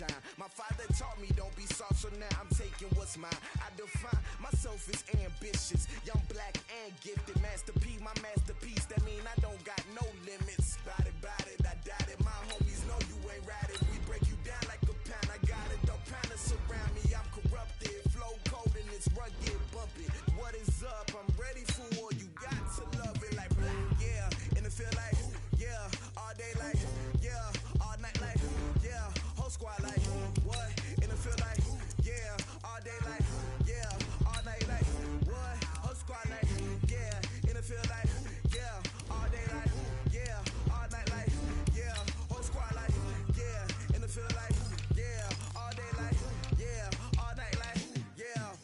shine. My father taught me don't be soft, so now I'm taking what's mine. I define myself as ambitious, young, black, and gifted. Master P, my masterpiece. That mean I don't got no limits. Bout it, I doubt it. My homies know you ain't right it. We break you down like a pound. I got it, don't pound us around me. I'm corrupted, flow cold and it's rugged, bumpy. What is up? I'm ready for war. You got to love it like black, yeah. And it feel like, yeah, all day like, yeah, all night like, yeah, whole squad like, what? And it feel like, yeah, all day like, yeah, all night like, what? Whole squad like, yeah, and it feel like, yeah, all day like, yeah, all night like, yeah, whole squad like, yeah, and it feel like, yeah, all day like, yeah, all night like, yeah.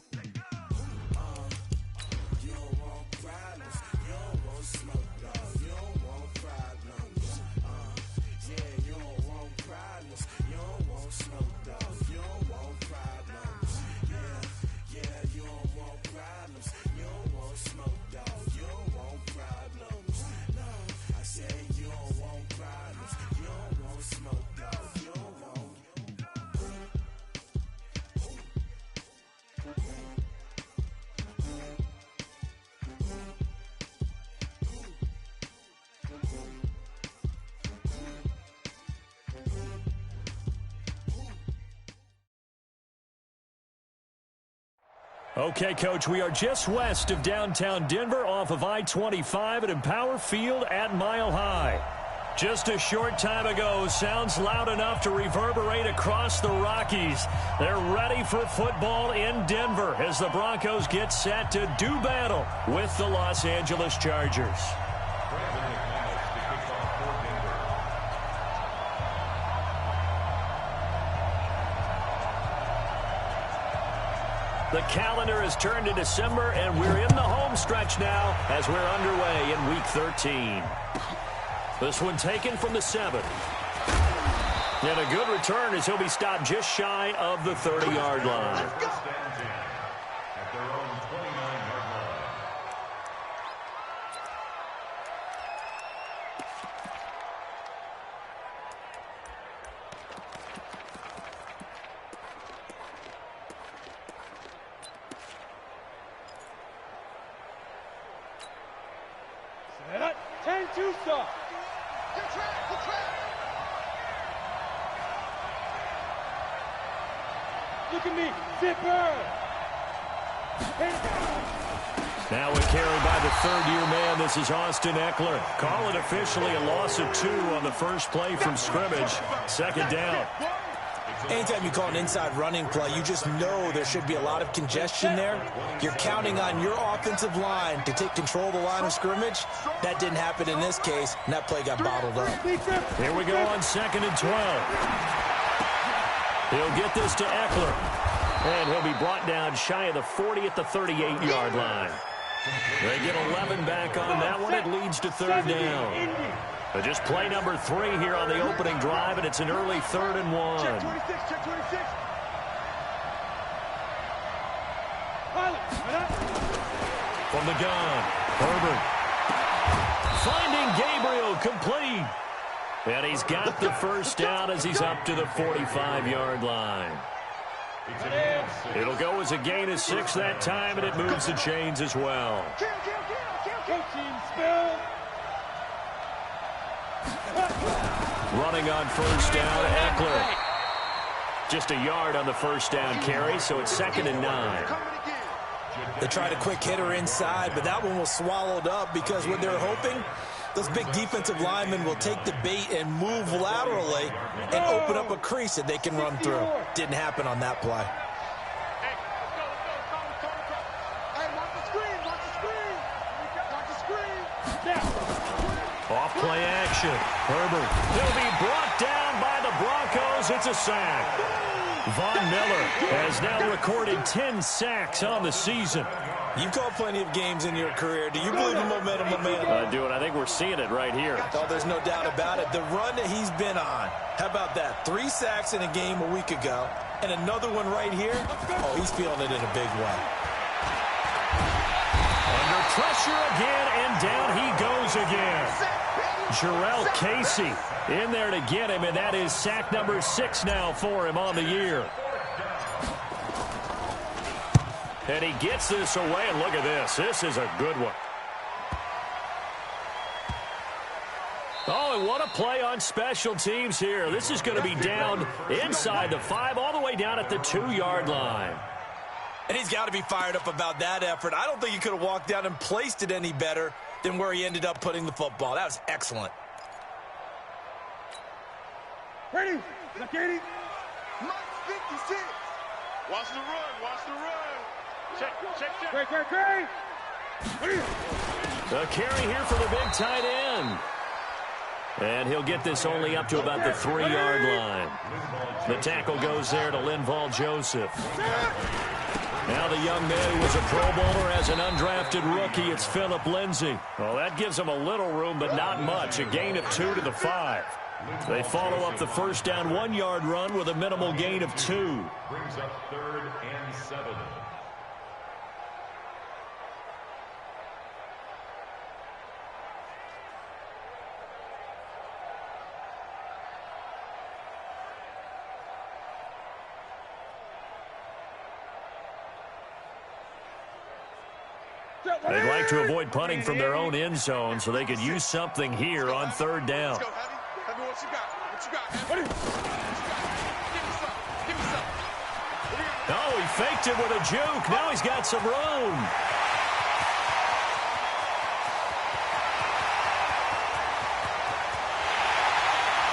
You don't want problems, you don't want smoke, dog. You don't want problems. Yeah, you don't want problems, you don't want smoke, dog. You don't want problems. Yeah, you don't want problems, you don't want smoke, dog. You don't want problems. No, I said you don't want problems, you don't want smoke, dog. You don't want. Okay, Coach, we are just west of downtown Denver off of I-25 at Empower Field at Mile High. Just a short time ago, sounds loud enough to reverberate across the Rockies. They're ready for football in Denver as the Broncos get set to do battle with the Los Angeles Chargers. The calendar has turned to December, and we're in the home stretch now as we're underway in Week 13. This one taken from the 7. And a good return as he'll be stopped just shy of the 30-yard line. Look at me, zipper! Now a carry by the third-year man. This is Austin Eckler. Call it officially a loss of 2 on the first play from scrimmage. Second down. Anytime you call an inside running play, you just know there should be a lot of congestion there. You're counting on your offensive line to take control of the line of scrimmage. That didn't happen in this case, and that play got bottled up. Here we go on 2nd and 12. He'll get this to Eckler. And he'll be brought down shy of the 40 at the 38-yard line. They get 11 back on that one. It leads to 3rd down. But just play number 3 here on the opening drive, and it's an early 3rd and 1. Check 26, check 26. From the gun, Herbert. Finding Gabriel, complete. And he's got the first down as he's up to the 45-yard line. It'll go as a gain of 6 that time, and it moves the chains as well. Running on first down, Eckler. Just a yard on the first down carry, so it's 2nd and 9. They tried a quick hitter inside, but that one was swallowed up because what they're hoping, those big defensive linemen will take the bait and move laterally and open up a crease that they can run through. Didn't happen on that play. Off play action. Herbert. He'll be brought down by the Broncos. It's a sack. Von Miller has now recorded 10 sacks on the season. You've called plenty of games in your career. Do you believe in momentum, my man? I do, and I think we're seeing it right here. Oh, there's no doubt about it. The run that he's been on. How about that? 3 sacks in a game a week ago, and another one right here. Oh, he's feeling it in a big way. Under pressure again, and down he goes again. Jarrell Casey in there to get him, and that is sack number 6 now for him on the year. And he gets this away, and look at this. This is a good one. Oh, and what a play on special teams here. This is going to be down inside the 5, all the way down at the 2-yard line. And he's got to be fired up about that effort. I don't think he could have walked down and placed it any better than where he ended up putting the football. That was excellent. Ready? Look, 80. Mike 56. Watch the run. Watch the run. Check. Great. A carry here for the big tight end. And he'll get this only up to about the 3-yard line. The tackle goes there to Linval Joseph. Now the young man who was a Pro Bowler as an undrafted rookie, it's Phillip Lindsay. Well, that gives him a little room, but not much. A gain of 2 to the 5. They follow up the first down 1-yard run with a minimal gain of 2. Brings up 3rd and 7. They'd like to avoid punting from their own end zone so they could use something here on 3rd down. Oh, he faked it with a juke. Now he's got some room.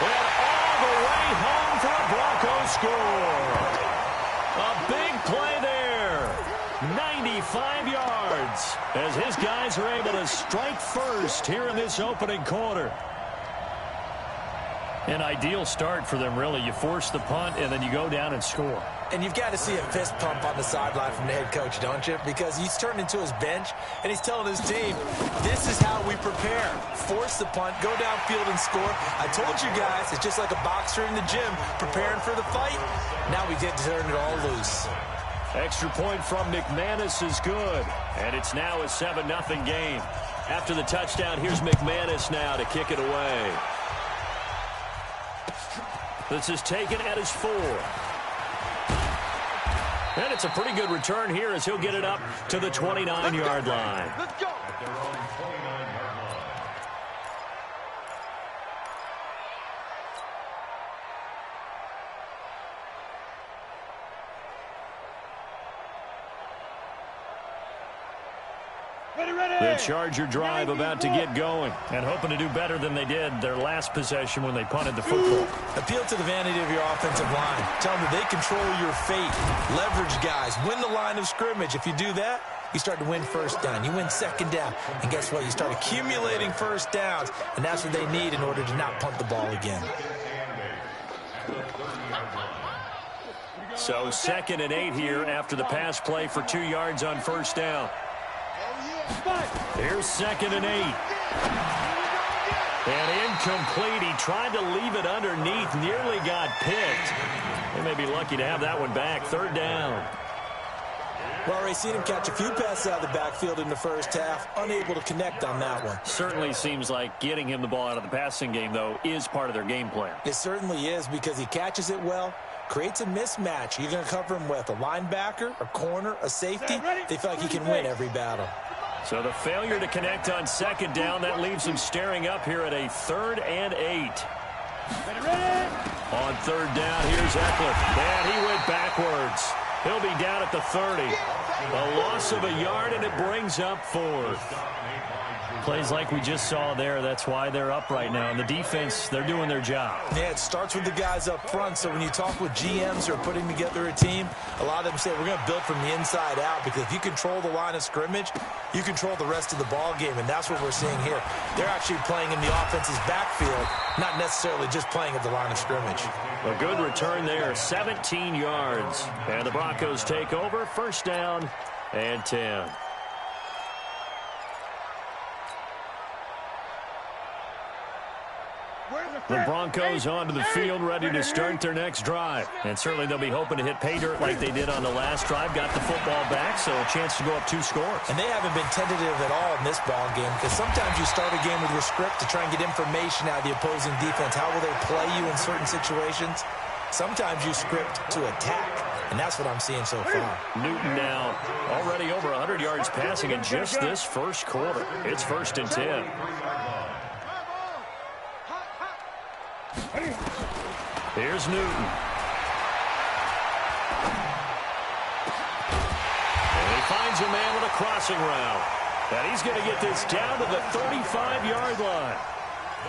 And all the way home for a Broncos score. A big play there. 95 yards as his guys are able to strike first here in this opening quarter. An ideal start for them, really. You force the punt, and then you go down and score. And you've got to see a fist pump on the sideline from the head coach, don't you? Because he's turned into his bench, and he's telling his team, this is how we prepare. Force the punt, go downfield and score. I told you guys, it's just like a boxer in the gym preparing for the fight. Now we get to turn it all loose. Extra point from McManus is good, and it's now a 7-0 game. After the touchdown, here's McManus now to kick it away. This is taken at his 4. And it's a pretty good return here as he'll get it up to the 29-yard line. Let's go. The Charger drive about to get going and hoping to do better than they did their last possession when they punted the football. Appeal to the vanity of your offensive line. Tell them that they control your fate. Leverage guys. Win the line of scrimmage. If you do that, you start to win first down. You win second down. And guess what? You start accumulating first downs. And that's what they need in order to not punt the ball again. So 2nd and 8 here after the pass play for 2 yards on first down. Here's 2nd and 8. And incomplete. He tried to leave it underneath. Nearly got picked. They may be lucky to have that one back. 3rd down. Well, Ray, seen him catch a few passes out of the backfield in the first half. Unable to connect on that one. Certainly seems like getting him the ball out of the passing game, though, is part of their game plan. It certainly is because he catches it well. Creates a mismatch. You're going to cover him with a linebacker, a corner, a safety. They feel like he can win every battle. So the failure to connect on 2nd down, that leaves him staring up here at a 3rd and 8. On 3rd down, here's Eckler. And he went backwards. He'll be down at the 30. A loss of a yard, and it brings up 4th. Plays like we just saw there. That's why they're up right now. And the defense, they're doing their job. Yeah, it starts with the guys up front. So when you talk with GMs who are putting together a team, a lot of them say we're going to build from the inside out, because if you control the line of scrimmage, you control the rest of the ball game, and that's what we're seeing here. They're actually playing in the offense's backfield, not necessarily just playing at the line of scrimmage. A good return there, 17 yards. And the Broncos take over, 1st down and 10. The Broncos onto the field, ready to start their next drive. And certainly they'll be hoping to hit pay dirt like they did on the last drive. Got the football back, so a chance to go up 2 scores. And they haven't been tentative at all in this ball game, because sometimes you start a game with your script to try and get information out of the opposing defense. How will they play you in certain situations? Sometimes you script to attack, and that's what I'm seeing so far. Newton now already over 100 yards passing in just this first quarter. It's 1st and 10. Here's Newton. And he finds a man with a crossing route. And he's going to get this down to the 35-yard line.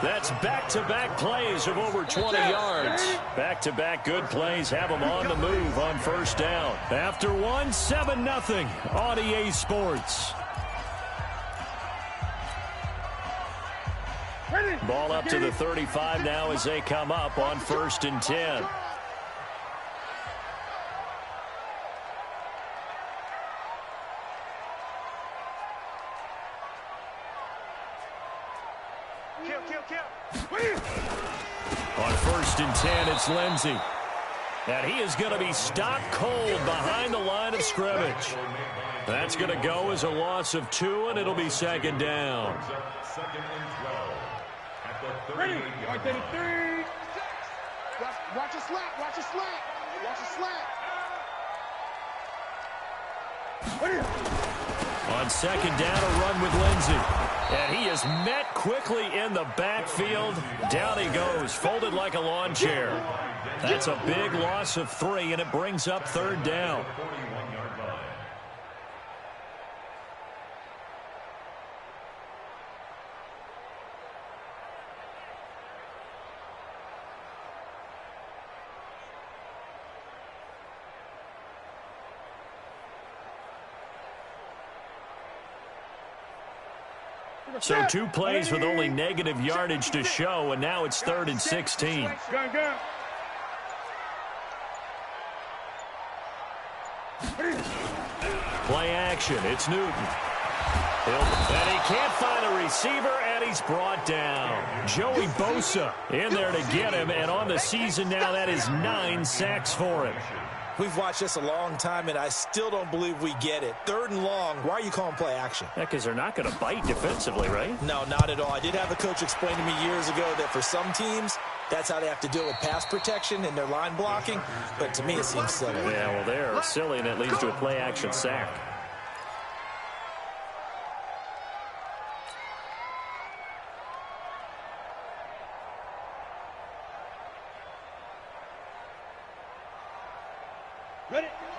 That's back-to-back plays of over 20 yards. Back-to-back good plays have them on the move on 1st down. After one, 7-0 on EA Sports. Ball up to the 35 now as they come up on 1st and 10. On 1st and 10, it's Lindsey. And he is going to be stopped cold behind the line of scrimmage. That's going to go as a loss of 2, and it'll be 2nd down. Second and 12. At the 38 Watch a slat. Watch a slat. Watch a slat. On 2nd down, a run with Lindsey. And he is met quickly in the backfield. Down he goes, folded like a lawn chair. That's a big loss of 3, and it brings up 3rd down. 41-yard line. So 2 plays with only negative yardage to show, and now it's 3rd and 16. Play action. It's Newton. And he can't find a receiver, and he's brought down. Joey Bosa in there to get him, and on the season now, that is 9 sacks for him. We've watched this a long time, and I still don't believe we get it. 3rd and long, why are you calling play action? Yeah, because they're not going to bite defensively, right? No, not at all. I did have a coach explain to me years ago that for some teams, that's how they have to deal with pass protection and their line blocking. But to me, it seems silly. Yeah, well, they're silly, and it leads to a play action sack.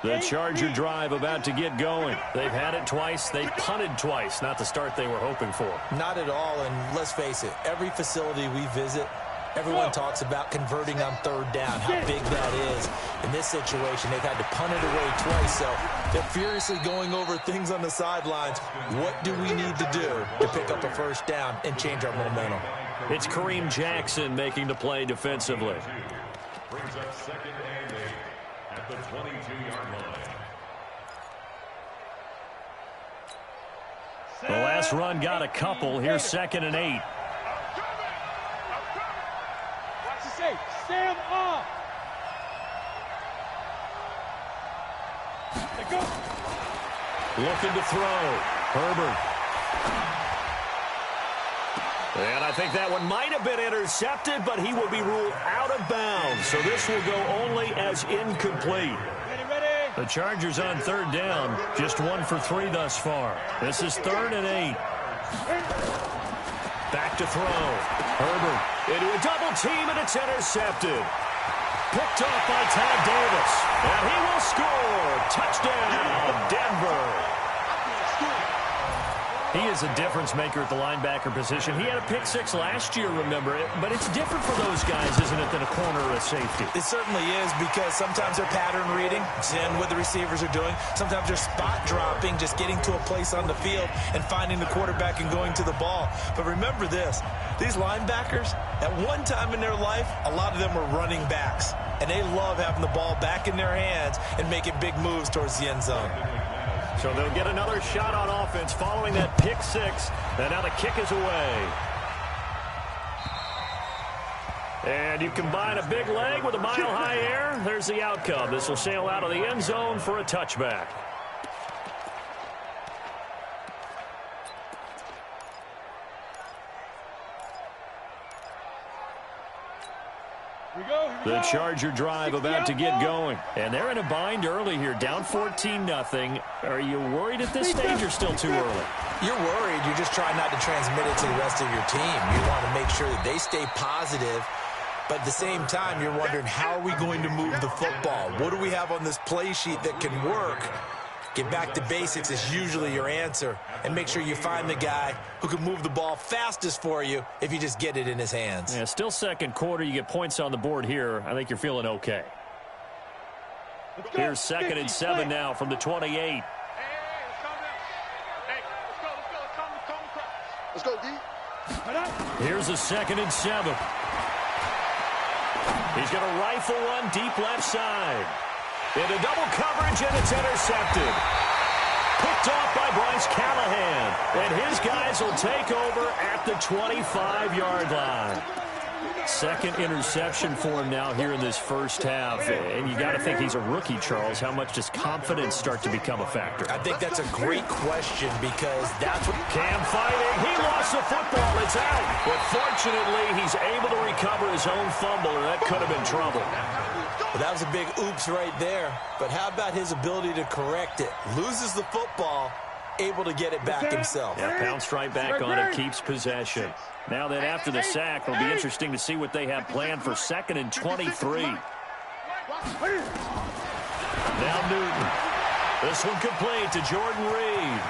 The Charger drive about to get going. They've had it twice. They've punted twice. Not the start they were hoping for. Not at all, and let's face it, every facility we visit, everyone talks about converting on 3rd down, how big that is. In this situation, they've had to punt it away twice, so they're furiously going over things on the sidelines. What do we need to do to pick up a 1st down and change our momentum? It's Kareem Jackson making the play defensively. Brings up 2nd and 8 at the 22-yard line. The last run got a couple. Here's 2nd and 8. Watch the safe. Stand up. Let go. Looking to throw. Herbert. And I think that one might have been intercepted, but he will be ruled out of bounds. So this will go only as incomplete. The Chargers on 3rd down, just 1 for 3 thus far. This is 3rd and 8. Back to throw. Herbert into a double team, and it's intercepted. Picked off by Ty Davis. And he will score. Touchdown, Denver. He is a difference maker at the linebacker position. He had a pick 6 last year, remember it. But it's different for those guys, isn't it, than a corner or a safety? It certainly is, because sometimes they're pattern reading, seeing what the receivers are doing. Sometimes they're spot dropping, just getting to a place on the field and finding the quarterback and going to the ball. But remember this, these linebackers, at one time in their life, a lot of them were running backs. And they love having the ball back in their hands and making big moves towards the end zone. So they'll get another shot on offense following that pick 6. And now the kick is away. And you combine a big leg with a mile-high air, there's the outcome. This will sail out of the end zone for a touchback. The Charger drive about to get going. And they're in a bind early here, down 14-0. Are you worried at this stage or still too early? You're worried. You're just trying not to transmit it to the rest of your team. You want to make sure that they stay positive. But at the same time, you're wondering, how are we going to move the football? What do we have on this play sheet that can work? Get back to basics is usually your answer. And make sure you find the guy who can move the ball fastest for you if you just get it in his hands. Yeah, still second quarter. You get points on the board here. I think you're feeling okay. Here's 2nd and 7 now from the 28. Let's go, D. Here's a 2nd and 7. He's going to rifle one deep left side. Into double coverage, and it's intercepted. Picked off by Bryce Callahan. And his guys will take over at the 25-yard line. Second interception for him now here in this first half. And you got to think he's a rookie, Charles. How much does confidence start to become a factor? I think that's a great question because that's what... Cam fighting. He lost the football. It's out. But fortunately, he's able to recover his own fumble, or that could have been trouble. Well, that was a big oops right there. But how about his ability to correct it? Loses the football, able to get it back himself. Yeah, pounced right back on it, keeps possession. Now that after the sack, it'll be interesting to see what they have planned for 2nd and 23. Now Newton. This one complete to Jordan Reed.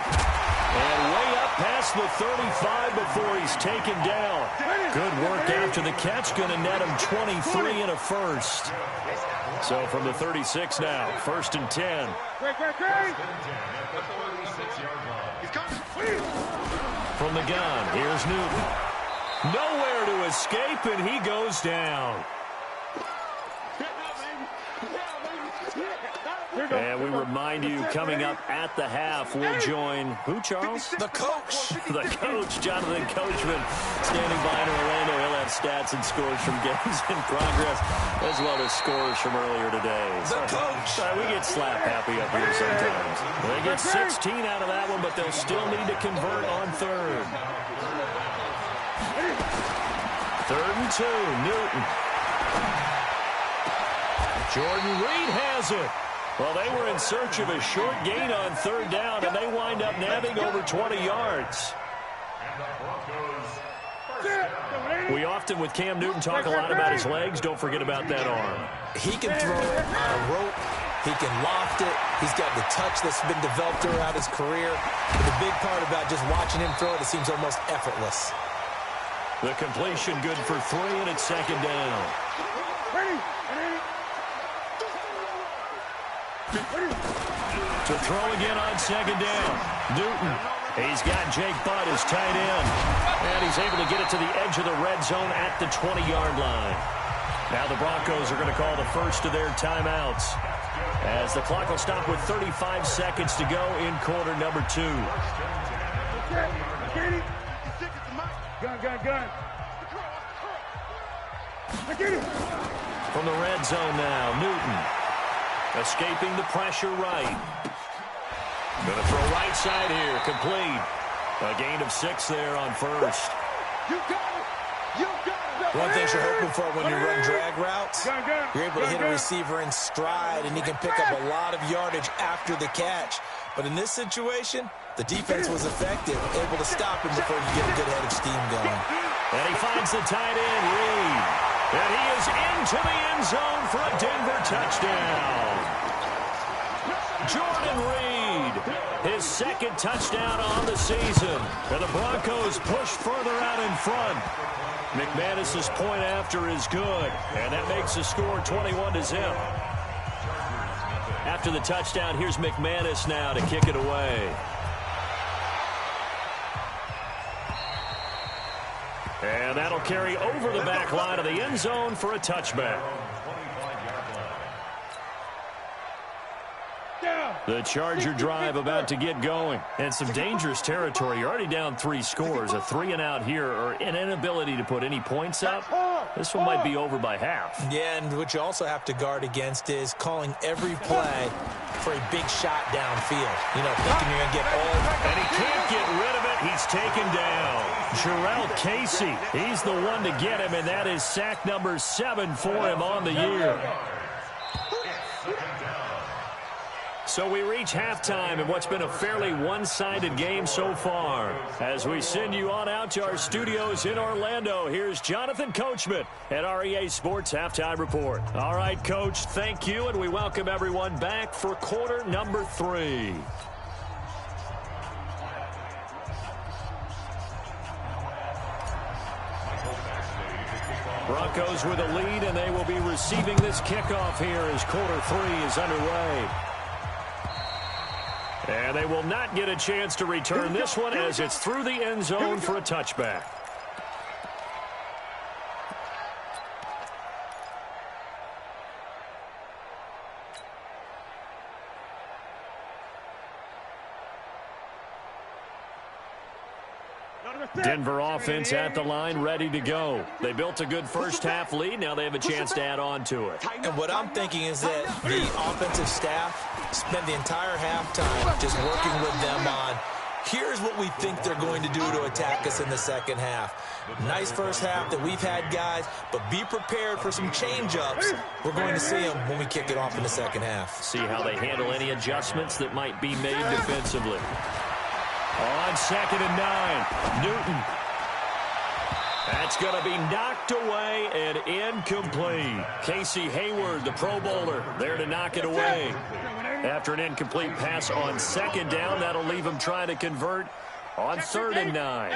And way up past the 35 before he's taken down. Good work after the catch. Going to net him 23 and a first. So from the 36 now, 1st and 10. From the gun, here's Newton. Nowhere to escape, and he goes down. And we remind you, coming up at the half, we'll join, who, Charles? The coach. The coach, Jonathan Coachman, standing by in Orlando. He'll have stats and scores from games in progress, as well as scores from earlier today. The coach. We get slap happy up here sometimes. They get 16 out of that one, but they'll still need to convert on 3rd. 3rd and 2, Newton. Jordan Reed has it. Well, they were in search of a short gain on 3rd down, and they wind up nabbing over 20 yards. We often, with Cam Newton, talk a lot about his legs. Don't forget about that arm. He can throw it on a rope. He can loft it. He's got the touch that's been developed throughout his career. But the big part about just watching him throw it, it seems almost effortless. The completion good for 3, and it's 2nd down. To throw again on 2nd down. Newton. He's got Jake Butt as tight end. And he's able to get it to the edge of the red zone at the 20-yard line. Now the Broncos are going to call the first of their timeouts, as the clock will stop with 35 seconds to go in quarter number 2. Gun. From the red zone now, Newton. Escaping the pressure right. Going to throw right side here. Complete. A gain of 6 there on 1st. One thing you're hoping for when you run drag routes, you're able to hit a receiver in stride, and he can pick up a lot of yardage after the catch. But in this situation, the defense was effective, able to stop him before you get a good head of steam going. And he finds the tight end, Reed. And he is into the end zone for a Denver touchdown. Jordan Reed, his 2nd touchdown on the season. And the Broncos push further out in front. McManus's point after is good. And that makes the score 21-0. After the touchdown, here's McManus now to kick it away. And that'll carry over the back line of the end zone for a touchback. The Charger drive about to get going. And some dangerous territory. You're already down 3 scores. A 3-and-out here, or an inability to put any points up. This one might be over by half. Yeah, and what you also have to guard against is calling every play for a big shot downfield. You know, thinking you're going to get all... And he can't get rid of it. He's taken down. Jarrell Casey, he's the one to get him, and that is sack number 7 for him on the year. So we reach halftime in what's been a fairly one-sided game so far. As we send you on out to our studios in Orlando, here's Jonathan Coachman at REA Sports Halftime Report. All right, Coach, thank you, and we welcome everyone back for quarter number 3. Broncos with a lead, and they will be receiving this kickoff here as quarter 3 is underway. And they will not get a chance to return this one as it's through the end zone for a touchback. Denver offense at the line, ready to go. They built a good first-half lead. Now they have a chance to add on to it. And what I'm thinking is that the offensive staff spent the entire halftime just working with them on, here's what we think they're going to do to attack us in the second half. Nice first half that we've had, guys, but be prepared for some change-ups. We're going to see them when we kick it off in the second half. See how they handle any adjustments that might be made defensively. On 2nd and 9, Newton. That's going to be knocked away and incomplete. Casey Hayward, the Pro Bowler, there to knock it away. After an incomplete pass on 2nd down, that'll leave him trying to convert on 3rd and 9.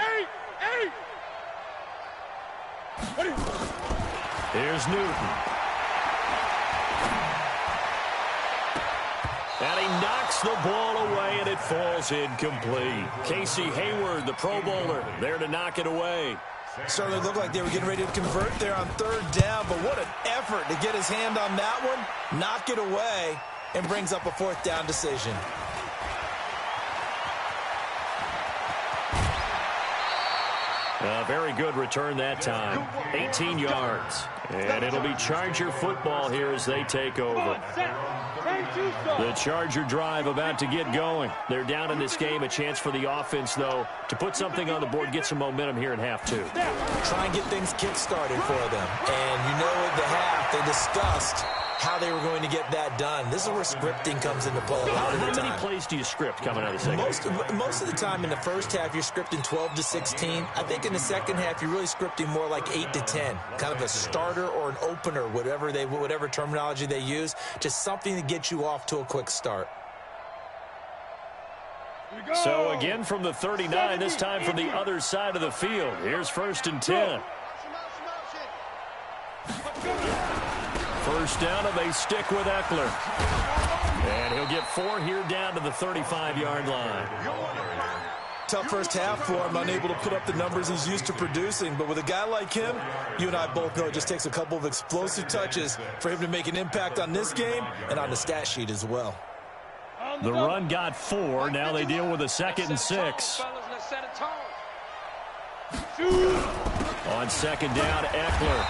Here's Newton. And he knocks the ball away, and it falls incomplete. Casey Hayward, the Pro Bowler, there to knock it away. Certainly looked like they were getting ready to convert there on 3rd down, but what an effort to get his hand on that one, knock it away, and brings up a 4th down decision. A very good return that time. 18 yards. And it'll be Charger football here as they take over. The Charger drive about to get going. They're down in this game. A chance for the offense, though, to put something on the board, get some momentum here in half 2. Try and get things kick-started for them. And you know at the half they discussed how they were going to get that done. This is where scripting comes into play a lot of the time. How many plays do you script coming out of the second half? Most of the time in the first half, you're scripting 12 to 16. I think in the second half, you're really scripting more like 8 to 10. Kind of a starter or an opener, whatever terminology they use. Just something to get you off to a quick start. So again from the 39, this time from the other side of the field. Here's 1st and 10. First down, and they stick with Eckler. And he'll get 4 here down to the 35-yard line. Tough first half for him, unable to put up the numbers he's used to producing. But with a guy like him, you and I both know it just takes a couple of explosive touches for him to make an impact on this game and on the stat sheet as well. The run got 4. Now they deal with a 2nd and 6. On 2nd down, Eckler.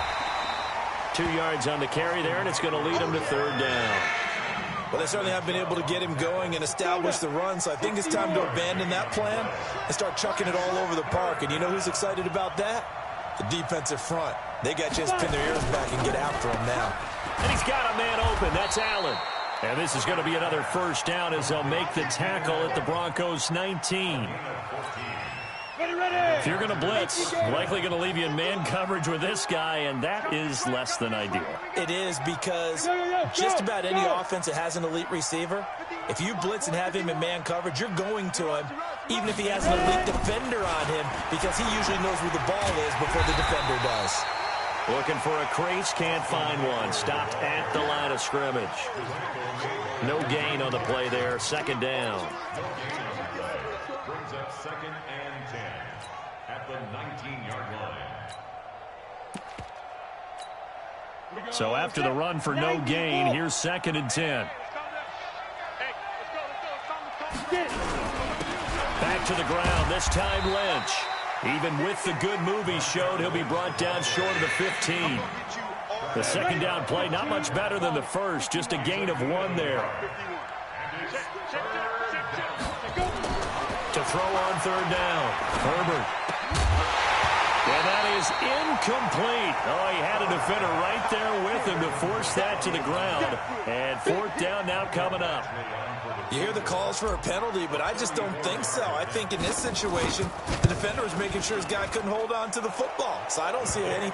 2 yards on the carry there, and it's going to lead him to 3rd down. Well, they certainly have been able to get him going and establish the run, so I think it's time to abandon that plan and start chucking it all over the park. And you know who's excited about that? The defensive front. They got a chance to pin their ears back and get after him now. And he's got a man open. That's Allen. And this is going to be another 1st down as they'll make the tackle at the Broncos 19. If you're going to blitz, likely going to leave you in man coverage with this guy, and that is less than ideal. It is, because just about any offense that has an elite receiver, if you blitz and have him in man coverage, you're going to him, even if he has an elite defender on him, because he usually knows where the ball is before the defender does. Looking for a crease, can't find one. Stopped at the line of scrimmage. No gain on the play there. 2nd down. Brings up 2nd and 10 at the 19-yard line. So after the run for no gain, here's 2nd and 10. Back to the ground, this time Lynch. Even with the good move he showed, he'll be brought down short of the 15. The second down play, not much better than the first, just a gain of 1 there. To throw on third down, Herbert. And that is incomplete. Oh, he had a defender right there with him to force that to the ground. And fourth down now coming up. You hear the calls for a penalty, but I just don't think so. I think in this situation, the defender was making sure his guy couldn't hold on to the football. So I don't see anything